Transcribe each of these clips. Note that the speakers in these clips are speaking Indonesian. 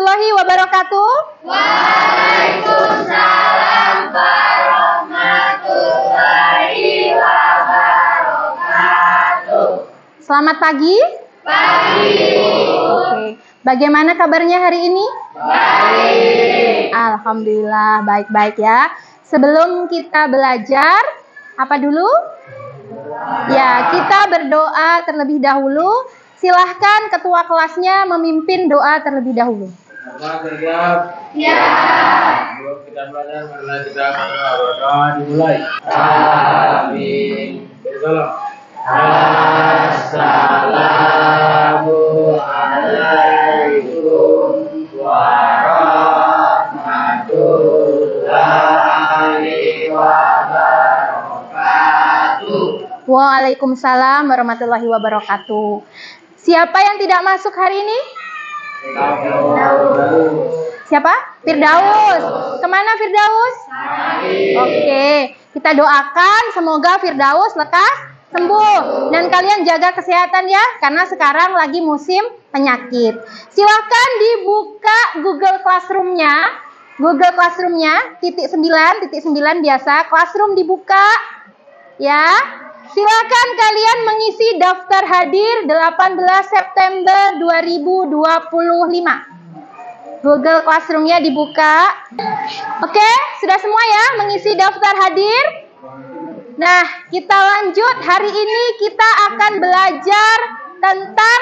warahmatullahi wabarakatuh. Waalaikumsalam warahmatullahi wabarakatuh. Selamat pagi. Pagi. Oke. Bagaimana kabarnya hari ini? Baik. Alhamdulillah, baik-baik ya. Sebelum kita belajar, apa dulu? Ya, kita berdoa terlebih dahulu. Silahkan ketua kelasnya memimpin doa terlebih dahulu. Ya. Sebelum kita belajar, marilah kita berdoa dimulai. Amin. Salam. Assalamualaikum warahmatullahi wabarakatuh. Waalaikumsalam warahmatullahi wabarakatuh. Siapa yang tidak masuk hari ini? Siapa? Firdaus. Kemana Firdaus? Oke, kita doakan semoga Firdaus lekas sembuh. Dan kalian jaga kesehatan ya, karena sekarang lagi musim penyakit. Silahkan dibuka Google Classroom-nya. Google Classroom-nya, _9 biasa. Classroom dibuka. Ya. Silakan kalian mengisi daftar hadir 18 September 2025. Google Classroom-nya dibuka. Oke, sudah semua ya mengisi daftar hadir? Nah, kita lanjut. Hari ini kita akan belajar tentang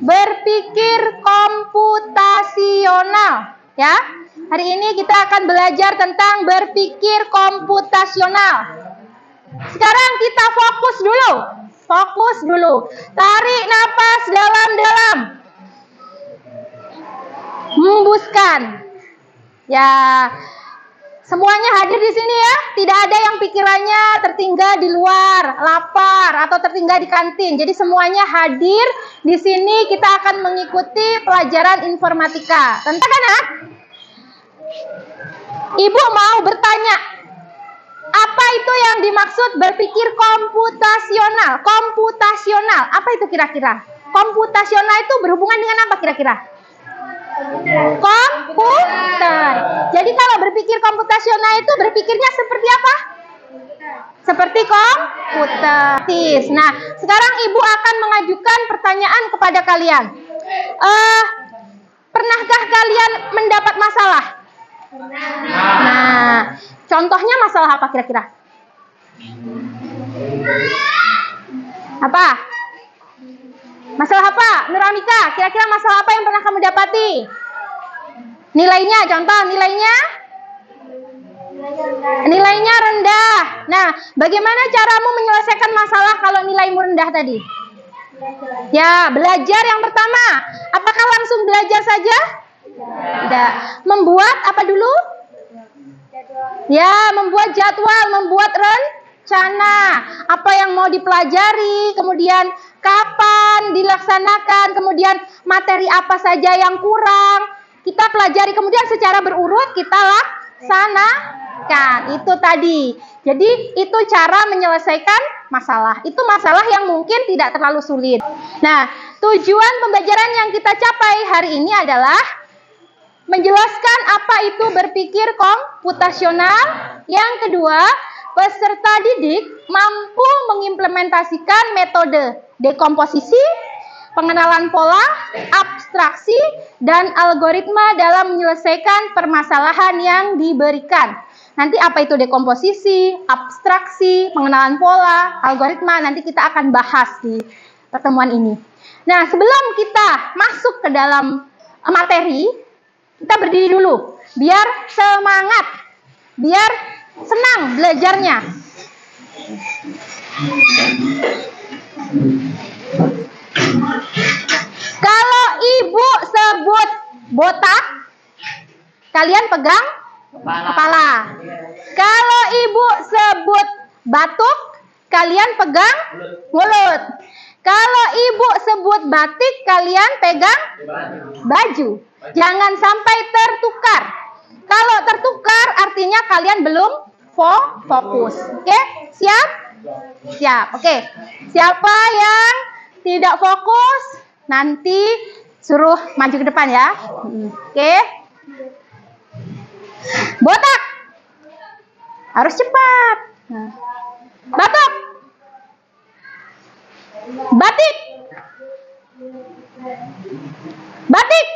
berpikir komputasional. Ya, hari ini kita akan belajar tentang berpikir komputasional. Sekarang kita fokus dulu. Fokus dulu. Tarik napas dalam-dalam. Hembuskan. Ya. Semuanya hadir di sini ya. Tidak ada yang pikirannya tertinggal di luar, lapar atau tertinggal di kantin. Jadi semuanya hadir di sini. Kita akan mengikuti pelajaran informatika. Tentang anak? Ibu mau bertanya, apa itu yang dimaksud berpikir komputasional? Komputasional, apa itu kira-kira? Komputasional itu berhubungan dengan apa kira-kira? Komputer. Jadi kalau berpikir komputasional itu berpikirnya seperti apa? Seperti komputer. Nah, sekarang Ibu akan mengajukan pertanyaan kepada kalian. Pernahkah kalian mendapat masalah? Nah, contohnya masalah apa kira-kira? Apa? Masalah apa? Nuramika, kira-kira masalah apa yang pernah kamu dapati? Nilainya, contoh nilainya? Nilainya rendah. Nah, bagaimana caramu menyelesaikan masalah kalau nilaimu rendah tadi? Ya, belajar yang pertama. Apakah langsung belajar saja? Tidak. Membuat apa dulu? Ya, membuat jadwal, membuat rencana. Apa yang mau dipelajari, kemudian kapan dilaksanakan, kemudian materi apa saja yang kurang. Kita pelajari, kemudian secara berurut kita laksanakan. Itu tadi. Jadi, itu cara menyelesaikan masalah. Itu masalah yang mungkin tidak terlalu sulit. Nah, tujuan pembelajaran yang kita capai hari ini adalah menjelaskan apa itu berpikir komputasional. Yang kedua, peserta didik mampu mengimplementasikan metode dekomposisi, pengenalan pola, abstraksi, dan algoritma dalam menyelesaikan permasalahan yang diberikan. Nanti apa itu dekomposisi, abstraksi, pengenalan pola, algoritma, nanti kita akan bahas di pertemuan ini. Nah, sebelum kita masuk ke dalam materi, kita berdiri dulu, biar semangat, biar senang belajarnya. Kalau ibu sebut botak, kalian pegang kepala. Kalau ibu sebut batuk, kalian pegang mulut. Kalau ibu sebut batik, kalian pegang baju. Jangan sampai tertukar. Kalau tertukar artinya kalian belum fokus. Oke? Siap? Siap. Oke. Siapa yang tidak fokus? Nanti suruh maju ke depan ya. Oke. Botak. Harus cepat. Batok. Batik. Batik.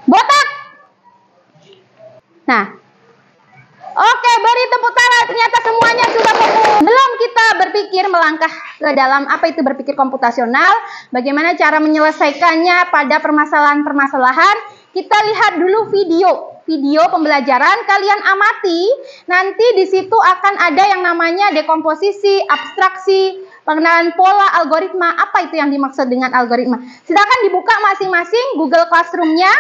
Botak. Nah. Oke, beri tepuk tangan. Ternyata semuanya sudah fokus. Belum kita berpikir melangkah ke dalam apa itu berpikir komputasional, bagaimana cara menyelesaikannya pada permasalahan-permasalahan, kita lihat dulu video pembelajaran, kalian amati. Nanti di situ akan ada yang namanya dekomposisi, abstraksi, pengenalan pola, algoritma. Apa itu yang dimaksud dengan algoritma? Silakan dibuka masing-masing Google Classroom-nya,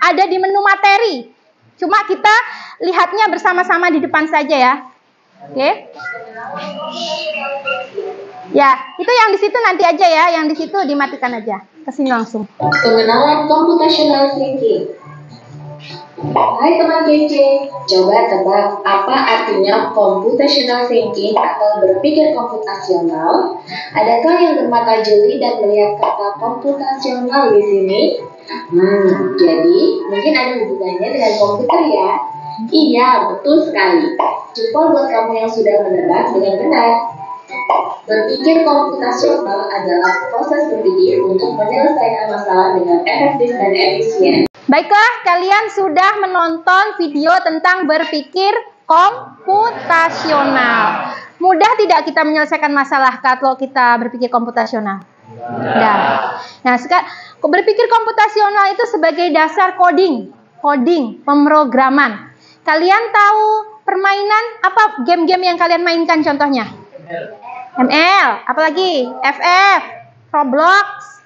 ada di menu materi. Cuma kita lihatnya bersama-sama di depan saja ya. Oke. Ya, itu yang di situ nanti aja ya, yang di situ dimatikan aja. Kesini langsung. Pengenalan computational thinking. Hai teman kece, coba tebak apa artinya computational thinking atau berpikir komputasional? Adakah yang bermata jeli dan melihat kata komputasional di sini? Jadi mungkin ada hubungannya dengan komputer ya? Iya, betul sekali. Jempol buat kamu yang sudah menebak dengan benar. Berpikir komputasional adalah proses berpikir untuk menyelesaikan masalah dengan efektif dan efisien. Baiklah, kalian sudah menonton video tentang berpikir komputasional. Mudah tidak kita menyelesaikan masalah kalau kita berpikir komputasional? Mudah. Nah, sekarang berpikir komputasional itu sebagai dasar coding, pemrograman. Kalian tahu permainan apa, game-game yang kalian mainkan contohnya? ML, apalagi FF, Roblox.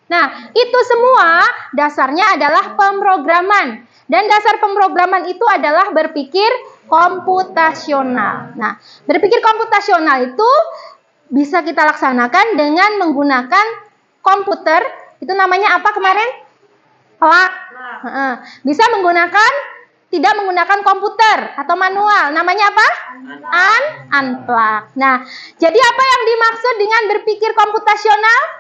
Nah, itu semua dasarnya adalah pemrograman. Dan dasar pemrograman itu adalah berpikir komputasional. Nah, berpikir komputasional itu bisa kita laksanakan dengan menggunakan komputer. Itu namanya apa kemarin? Plug. Bisa tidak menggunakan komputer atau manual. Namanya apa? Unplug. Nah, jadi apa yang dimaksud dengan berpikir komputasional?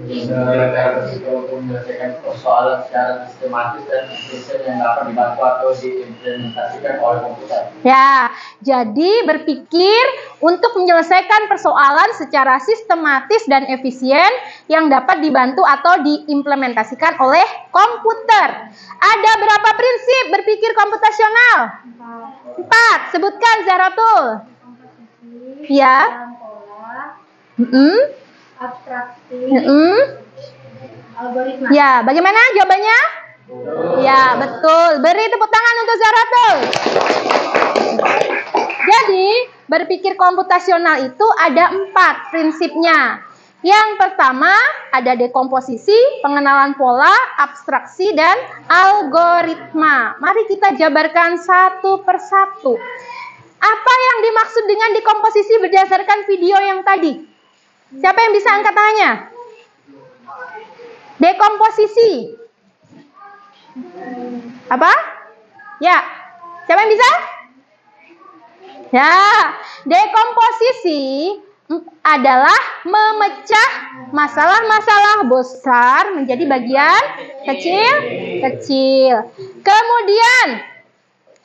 Menyelesaikan persoalan secara sistematis dan efisien yang dapat dibantu atau diimplementasikan oleh komputer. Ya, jadi berpikir untuk menyelesaikan persoalan secara sistematis dan efisien yang dapat dibantu atau diimplementasikan oleh komputer. Ada berapa prinsip berpikir komputasional? 4. Sebutkan, Zahratul. Ya. Abstraksi, algoritma. Ya, bagaimana jawabannya? Ya, betul. Beri tepuk tangan untuk Zahratul. Jadi, berpikir komputasional itu ada 4 prinsipnya. Yang pertama, ada dekomposisi, pengenalan pola, abstraksi, dan algoritma. Mari kita jabarkan satu persatu. Apa yang dimaksud dengan dekomposisi berdasarkan video yang tadi? Siapa yang bisa angkat tangannya? Dekomposisi. Apa? Ya. Siapa yang bisa? Ya. Dekomposisi adalah memecah masalah-masalah besar menjadi bagian kecil-kecil. Kemudian,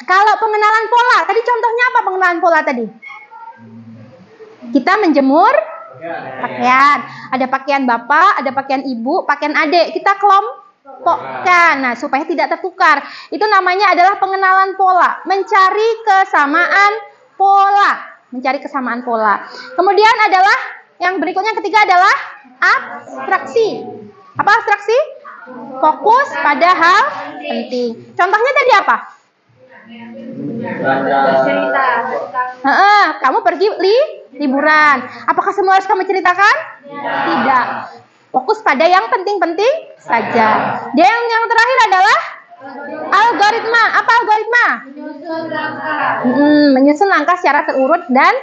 kalau pengenalan pola, tadi contohnya apa pengenalan pola tadi? Kita menjemur pakaian, ada pakaian bapak, ada pakaian ibu, pakaian adik, kita kelompokkan, nah supaya tidak tertukar. Itu namanya adalah pengenalan pola, mencari kesamaan pola. Kemudian adalah yang berikutnya, yang ketiga adalah abstraksi. Apa abstraksi? Fokus pada hal penting. Contohnya tadi apa? Cerita. Kamu pergi liburan. Apakah semua harus kamu ceritakan? Tidak. Fokus pada yang penting-penting saja. Dan yang terakhir adalah algoritma. Apa algoritma? Menyusun langkah secara terurut dan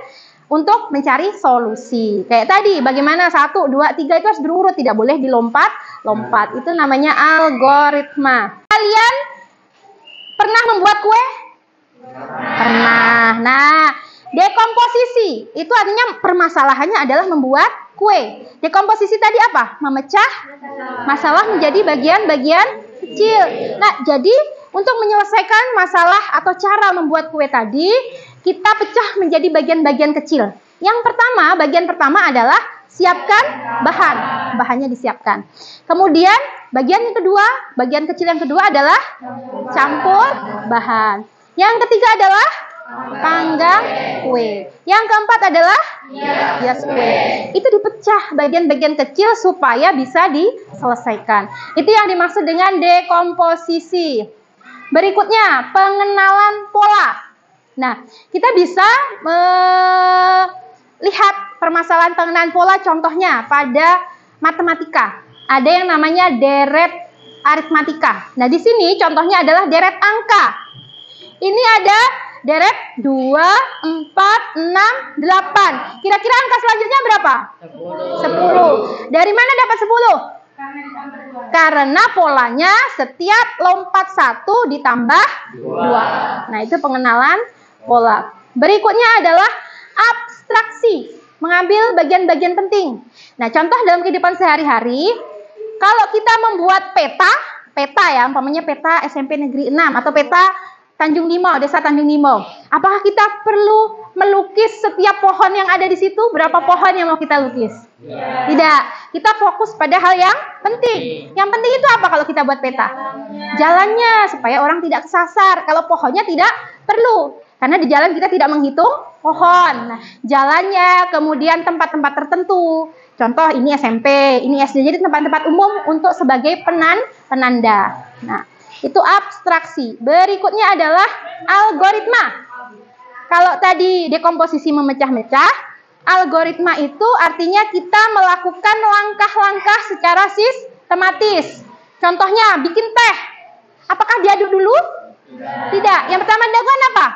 untuk mencari solusi. Kayak tadi, bagaimana 1, 2, 3 itu harus berurut, tidak boleh dilompat-lompat. Itu namanya algoritma. Kalian pernah membuat kue? Pernah. Nah, dekomposisi itu artinya permasalahannya adalah membuat kue. Dekomposisi tadi apa? Memecah masalah menjadi bagian-bagian kecil. Nah, jadi untuk menyelesaikan masalah atau cara membuat kue tadi, kita pecah menjadi bagian-bagian kecil. Yang pertama, bagian pertama adalah siapkan bahan. Bahannya disiapkan. Kemudian, bagian yang kedua, bagian kecil yang kedua adalah campur bahan. Yang ketiga adalah panggang kue. Yang keempat adalah hias kue. Itu dipecah bagian-bagian kecil supaya bisa diselesaikan. Itu yang dimaksud dengan dekomposisi. Berikutnya, pengenalan pola. Nah, kita bisa lihat permasalahan pengenalan pola contohnya pada matematika. Ada yang namanya deret aritmatika. Nah, di sini contohnya adalah deret angka. Ini ada deret 2, 4, 6, 8. Kira-kira angka selanjutnya berapa? 10. Dari mana dapat 10? Karena polanya setiap lompat 1 ditambah 2. Nah, itu pengenalan pola. Berikutnya adalah abstraksi. Mengambil bagian-bagian penting. Nah, contoh dalam kehidupan sehari-hari, kalau kita membuat peta ya, umpamanya peta SMP Negeri 6 atau peta Tanjung Limau, Desa Tanjung Limau. Apakah kita perlu melukis setiap pohon yang ada di situ? Berapa pohon yang mau kita lukis? Tidak. Kita fokus pada hal yang penting. Yang penting itu apa kalau kita buat peta? Jalannya, supaya orang tidak kesasar. Kalau pohonnya tidak perlu. Karena di jalan kita tidak menghitung pohon. Nah, jalannya, kemudian tempat-tempat tertentu. Contoh ini SMP, ini SD. Jadi tempat-tempat umum untuk sebagai penanda. Nah, itu abstraksi. Berikutnya adalah algoritma. Kalau tadi dekomposisi memecah-mecah, algoritma itu artinya kita melakukan langkah-langkah secara sistematis. Contohnya bikin teh. Apakah diaduk dulu? Tidak. Yang pertama dilakukan apa?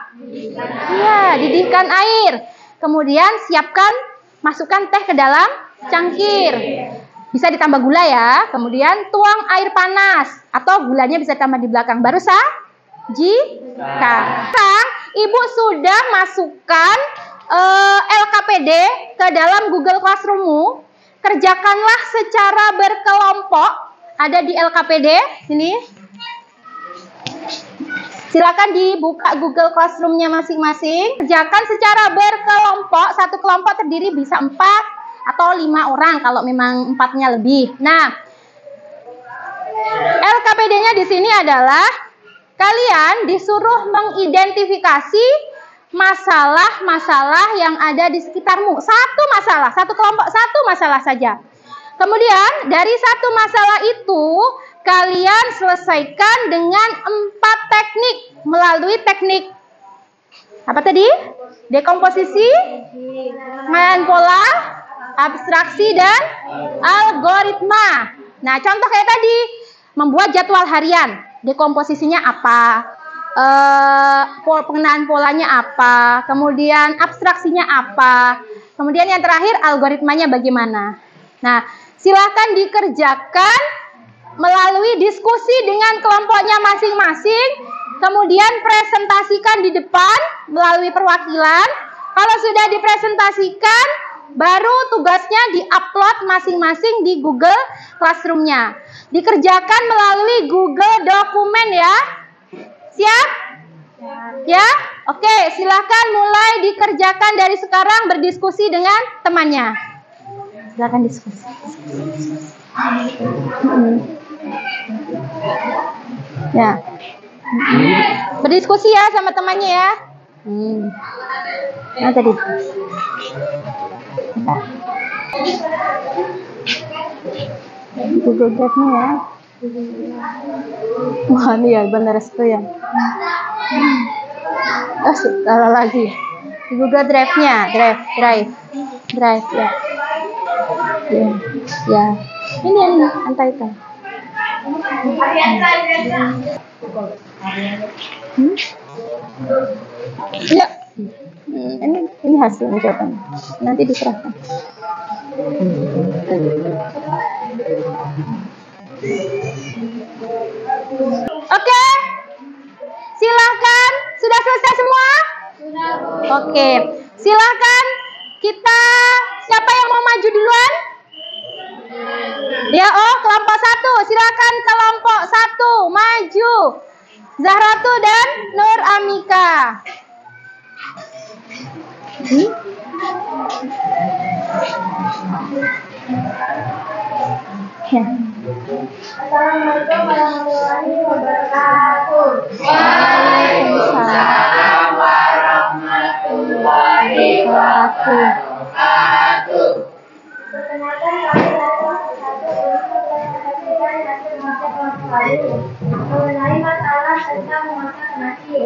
Iya, didihkan air. Kemudian siapkan, masukkan teh ke dalam cangkir. Bisa ditambah gula ya. Kemudian tuang air panas atau gulanya bisa ditambah di belakang. Baru sajikan. Sekarang Ibu sudah masukkan LKPD ke dalam Google Classroom-mu. Kerjakanlah secara berkelompok. Ada di LKPD sini. Silakan dibuka Google Classroom-nya masing-masing. Kerjakan secara berkelompok. Satu kelompok terdiri bisa 4 atau 5 orang kalau memang 4-nya lebih. Nah, LKPD-nya di sini adalah kalian disuruh mengidentifikasi masalah-masalah yang ada di sekitarmu. Satu masalah, satu kelompok, satu masalah saja. Kemudian dari satu masalah itu kalian selesaikan dengan 4 teknik melalui teknik apa tadi? Dekomposisi, pengenalan pola, abstraksi, dan algoritma. Nah, contoh kayak tadi, membuat jadwal harian. Dekomposisinya apa? Pengenalan polanya apa? Kemudian abstraksinya apa? Kemudian yang terakhir, algoritmanya bagaimana? Nah, silakan dikerjakan melalui diskusi dengan kelompoknya masing-masing. Kemudian presentasikan di depan melalui perwakilan. Kalau sudah dipresentasikan, baru tugasnya di-upload masing-masing di Google Classroom-nya. Dikerjakan melalui Google Dokumen ya. Siap? Ya? Oke, silakan mulai dikerjakan dari sekarang berdiskusi dengan temannya. Silakan diskusi. Ya. Berdiskusi ya sama temannya ya. Nah tadi. Google Drive-nya ya. Wah, ini ya benar itu ya. Salah lagi. Google Drive-nya, Drive ya. Ya. Ini Antaita. Ya. Ini hasilnya jawabannya. Nanti diserahkan. Oke. Silakan. Sudah selesai semua? Sudah. Oke. Silakan kita Siapa yang mau maju duluan? Ya, oh kelompok 1. Silakan kelompok 1 maju. Zahratu dan Nur Amika. Ya. Assalamualaikum warahmatullahi wabarakatuh. Waalaikumsalam warahmatullahi wabarakatuh. Perkenalkan kami dari mengenai masalah tentang memasak nasi.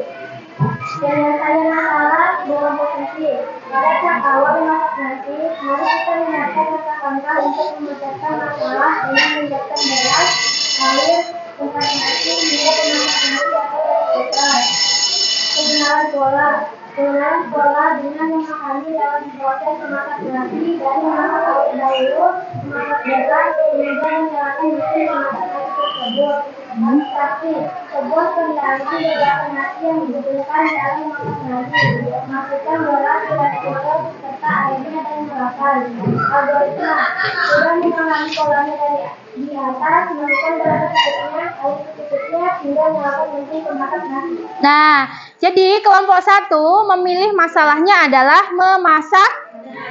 Penyelesaian masalah dalam posisi. Pada tahap awal memasak nasi, mari kita menyiapkan langkah-langkah untuk memecahkan masalah dengan menyiapkan beras, air, tempat nasi, hingga pemasak nasi atau kuker. Pengenalan pola dengan memahami dalam proses memasak nasi dari memasak air dahulu, memasak beras, kemudian menyalakan mesin memasak nasi tersebut. Abstraksi, sebuah kombinasi beberapa nasi yang dibutuhkan dalam memasak nasi. Masukkan beras ke dalam kuker serta airnya dan nyalakan. Algoritma, sudah memahami polanya dari di atas, masukkan beras secukupnya, air secukupnya, hingga nyalakan mesin pemasak nasi. Nah, jadi kelompok 1 memilih masalahnya adalah memasak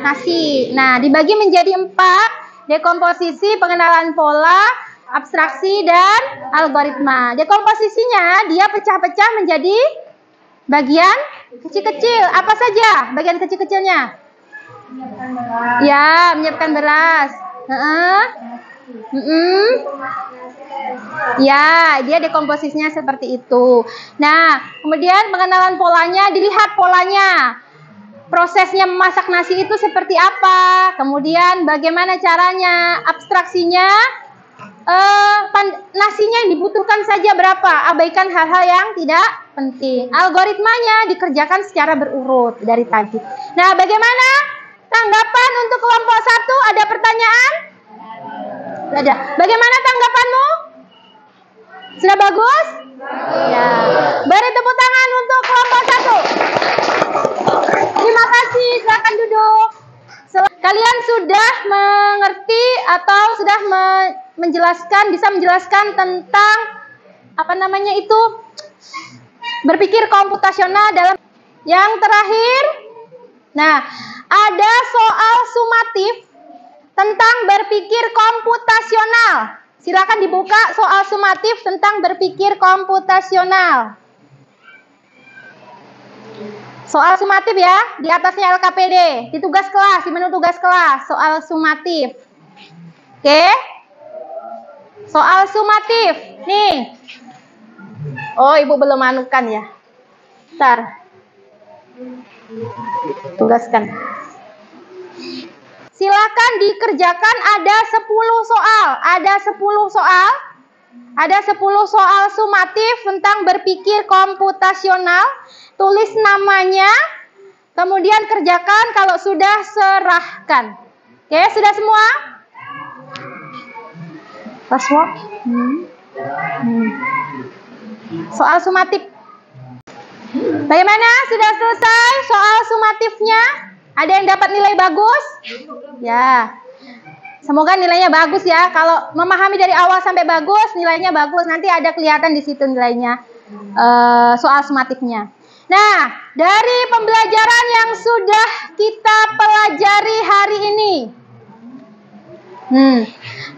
nasi. Nah, dibagi menjadi 4, dekomposisi, pengenalan pola, abstraksi, dan algoritma. Dekomposisinya dia pecah-pecah menjadi bagian kecil-kecil. Apa saja bagian kecil-kecilnya? Ya, menyiapkan beras. Ya, dia dekomposisinya seperti itu. Nah, kemudian pengenalan polanya, dilihat polanya. Prosesnya memasak nasi itu seperti apa? Kemudian bagaimana caranya? Abstraksinya, nasinya yang dibutuhkan saja berapa? Abaikan hal-hal yang tidak penting. Algoritmanya dikerjakan secara berurut dari tadi. Nah, bagaimana tanggapan untuk kelompok 1? Ada pertanyaan? Ada. Bagaimana tanggapanmu? Sudah bagus? Ya. Beri tepuk tangan untuk kelompok 1. Terima kasih. Silakan duduk. Kalian sudah mengerti atau sudah bisa menjelaskan tentang apa namanya itu berpikir komputasional dalam yang terakhir. Nah, ada soal sumatif tentang berpikir komputasional. Silakan dibuka soal sumatif tentang berpikir komputasional. Soal sumatif ya, di atasnya LKPD, di tugas kelas, di menu tugas kelas, soal sumatif. Oke? Soal sumatif. Nih. Oh, Ibu belum anukan ya. Bentar. Tugaskan. Silakan dikerjakan, ada 10 soal. Ada 10 soal. Ada 10 soal sumatif tentang berpikir komputasional. Tulis namanya, kemudian kerjakan, kalau sudah serahkan. Oke, sudah semua? Password? Soal sumatif. Bagaimana? Sudah selesai soal sumatifnya? Ada yang dapat nilai bagus? Ya. Semoga nilainya bagus ya. Kalau memahami dari awal sampai bagus, nilainya bagus. Nanti ada kelihatan di situ nilainya soal sumatifnya. Nah, dari pembelajaran yang sudah kita pelajari hari ini.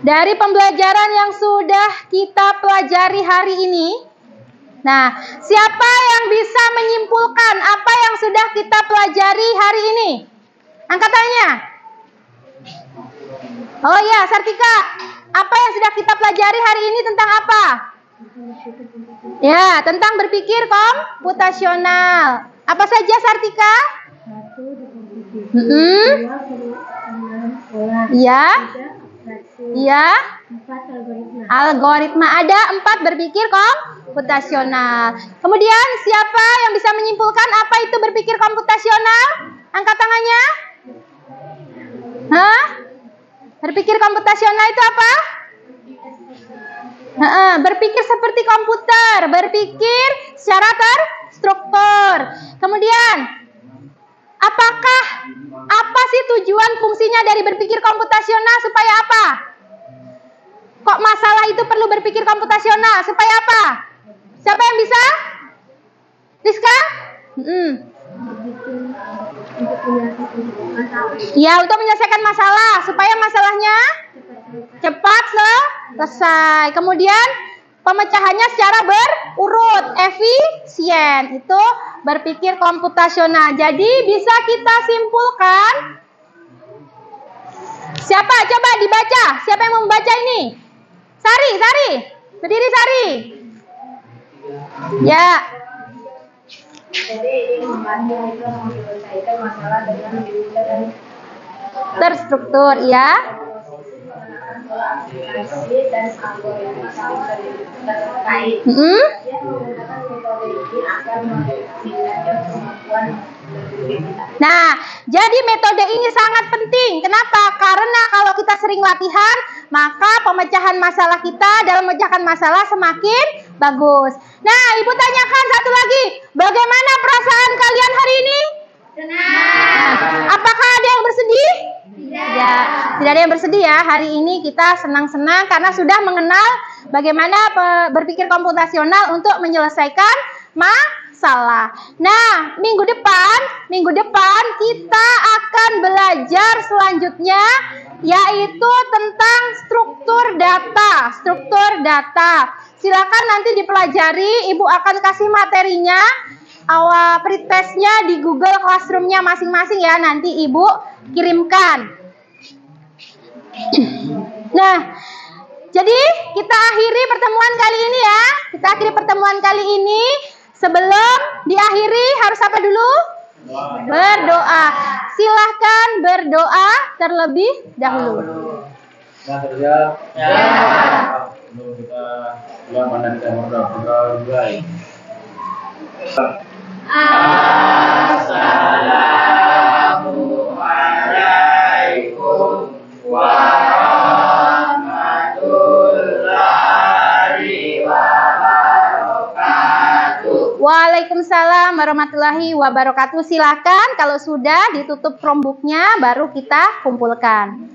Dari pembelajaran yang sudah kita pelajari hari ini. Nah, siapa yang bisa menyimpulkan apa yang sudah kita pelajari hari ini? Angkat tangannya. Oh ya, Sartika. Apa yang sudah kita pelajari hari ini tentang apa? Ya, tentang berpikir komputasional. Apa saja, Sartika? Ya. Ya. Algoritma. Ada 4 berpikir komputasional. Kemudian siapa yang bisa menyimpulkan apa itu berpikir komputasional? Angkat tangannya. Hah? Berpikir komputasional itu apa? Berpikir seperti komputer, berpikir secara terstruktur. Kemudian Apa sih tujuan fungsinya dari berpikir komputasional supaya apa? Kok masalah itu perlu berpikir komputasional supaya apa? Siapa yang bisa? Rizka? Ya, untuk menyelesaikan masalah supaya masalahnya cepat selesai. Kemudian pemecahannya secara berurut, efisien. Itu berpikir komputasional. Jadi bisa kita simpulkan. Siapa? Coba dibaca. Siapa yang mau membaca ini? Sari. Berdiri Sari. Ya. Jadi ini membantu kita menyelesaikan masalah dengan lebih dan Terstruktur, ya. aplikasi dan algoritma terkait. Dia menggunakan metode ini agar meningkatkan kemampuan berpikir kita. Nah, jadi metode ini sangat penting. Kenapa? Karena kalau kita sering latihan, maka pemecahan masalah kita dalam memecahkan masalah semakin bagus. Nah, Ibu tanyakan satu lagi. Bagaimana perasaan kalian hari ini? Senang. Apakah ada yang bersedih? Tidak ada yang bersedih ya. Hari ini kita senang-senang karena sudah mengenal bagaimana berpikir komputasional untuk menyelesaikan masalah. Nah, minggu depan kita akan belajar selanjutnya yaitu tentang struktur data. Silakan nanti dipelajari, Ibu akan kasih materinya, pretestnya di Google Classroom-nya masing-masing ya, nanti Ibu kirimkan. Nah, jadi kita akhiri pertemuan kali ini ya. Kita akhiri pertemuan kali ini. Sebelum diakhiri harus apa dulu? Berdoa. Silahkan berdoa terlebih dahulu. Nah, kerja. Sebelum kita melanjutkan berdoa mulai. Assalamualaikum warahmatullahi wabarakatuh. Waalaikumsalam warahmatullahi wabarakatuh. Silakan kalau sudah ditutup Chromebook-nya baru kita kumpulkan.